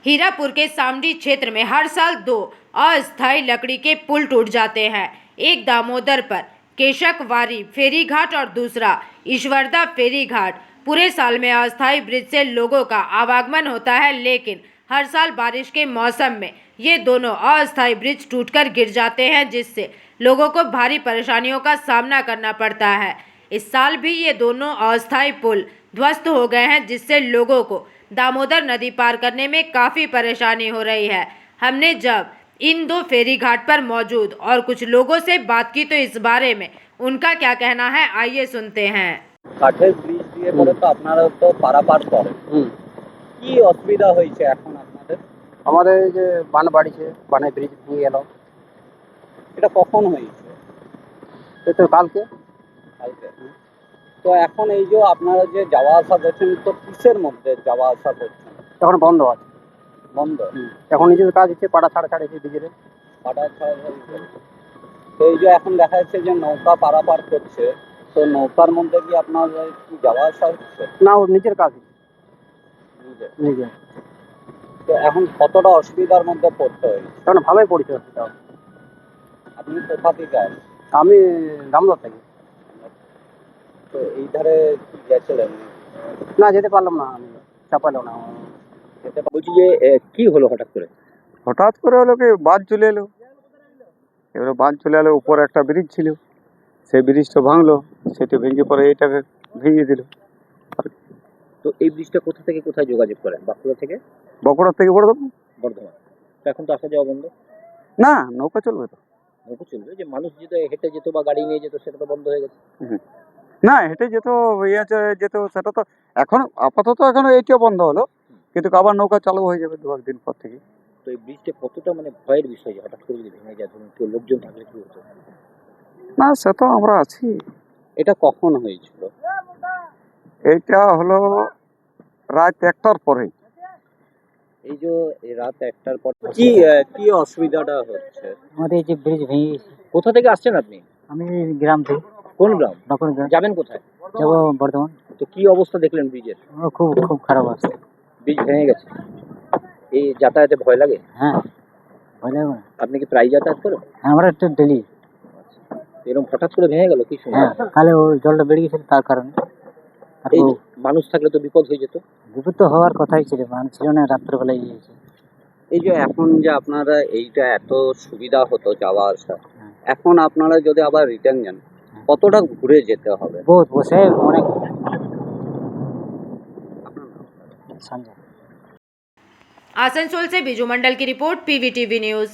हीरापुर के सामडी क्षेत्र में हर साल दो अस्थायी लकड़ी के पुल टूट जाते हैं। एक दामोदर पर केशकवारी फेरी घाट और दूसरा ईश्वरदा फेरी घाट। पूरे साल में अस्थायी ब्रिज से लोगों का आवागमन होता है, लेकिन हर साल बारिश के मौसम में ये दोनों अस्थायी ब्रिज टूटकर गिर जाते हैं, जिससे लोगों को भारी परेशानियों का सामना करना पड़ता है। इस साल भी ये दोनों अस्थायी पुल ध्वस्त हो गए हैं, जिससे लोगों को दामोदर नदी पार करने में काफ़ी परेशानी हो रही है। हमने जब इन दो फेरी घाट पर मौजूद और कुछ लोगों से बात की तो इस बारे में उनका क्या कहना है, आइए सुनते हैं। কাঠের ব্রিজ দিয়ে পরে তো আপনারা তো পারাপার করেন, কি অসুবিধা হয়েছে এখন আপনাদের? আমাদের এই যে বান বাড়িছে, বানে ব্রিজ ভেঙে গেল। এটা কখন হয়েছে? এই তো কালকে। তো এখন এই যে আপনারা যে যাওয়া আসা করছেন, তো কিসের মধ্যে যাওয়া আসা করছেন? এখন বন্ধ আছে। বন্ধ? এখন নিজের কাজ হচ্ছে, পাড়া ছাড়া ছাড়েছে ব্রিজের। পাটা ছাড়া তো এই যে এখন দেখা যাচ্ছে যে নৌকা পারাপার করছে, তো নৌকার মধ্যে কি আপনাদের কি যাওয়া আসা হচ্ছে? না, ওর নিজের কাজ নিজে। তো এখন কতটা অসুবিধার মধ্যে পড়তে হয়েছে? এখন ভালোই পড়ছে অসুবিধা। আপনি কোথা থেকে আসেন? আমি দামোদর থাকি। তো এই ধারে কি গেছিলেন? না, যেতে পারলাম না, আমি চাপাইল না। বলছি যে কি হলো হঠাৎ করে? হঠাৎ করে হলো কি, বাঁধ চলে এলো। এবারে বাঁধ চলে এলো, উপরে একটা ব্রিজ ছিল, সেই ব্রিজটা ভাঙলো, সেটা ভেঙে পরে এটাকে ভেঙে দিল। তো এই ব্রিজটা কোথা থেকে কোথায় যোগাযোগ করেন? বাঁকুড়া থেকে? বগুড়া থেকে বর্ধমান। বর্ধমান। তো এখন তো আসা যাওয়া বন্ধ? না, নৌকা চলবে তো। নৌকো চলবে, যে মানুষ যেতে হেঁটে যেত বা গাড়ি নিয়ে যেত সেটা তো বন্ধ হয়ে গেছে। না, হেঁটে যেত, যেত, সেটা তো এখন আপাতত এখন এইটা বন্ধ হলো, কিন্তু আবার নৌকা চালু হয়ে যাবে দু একদিন পর থেকে। তো এই ব্রিজটা কতটা মানে ভয়ের বিষয়, হঠাৎ করে যদি ভেঙে যায়, ধরুন কেউ লোকজন থাকলে কি হতো? না, সে তো আমরা আছি। এটা কখন হয়েছিল? এইটা হলো রাত 1টার পরে। এই যে রাত 1টার পর কি কি অসুবিধাটা হচ্ছে? আমাদের এই যে ব্রিজ ভেঙে গেছে। কোথা থেকে আসছেন আপনি? আমি গ্রাম থেকে। কোন গ্রাম? বাঁকুড়া গ্রাম। যাবেন কোথায়? যাবো বর্ধমান। তো কি অবস্থা দেখলেন ব্রিজের? খুব খুব খারাপ আছে। ব্রিজ ভেঙে গেছে, এই যাতায়াতে ভয় লাগে? হ্যাঁ, ভয় লাগে না। আপনি কি প্রায় যাতায়াত করেন? আমরা একটু ডেলি। এরকম হঠাৎ করে ভেঙে গেল, কি সময়? হ্যাঁ, কালে ওই জলটা বেড়ে গেছিল, তার কারণে। আর এই মানুষ থাকলে তো বিপদ হয়ে যেত। বিপদ তো হওয়ার কথাই ছিল, মানুষ ছিল না, রাত্রেবেলায় গিয়েছে। এই যে এখন যে আপনারা এইটা এত সুবিধা হতো যাওয়া আসা, এখন আপনারা যদি আবার রিটার্ন যান, কতটা ঘুরে যেতে হবে? বহুত বসে অনেক। সঞ্জয়। आसनसोल से बिजू मंडल की रिपोर्ट, PVTV न्यूज।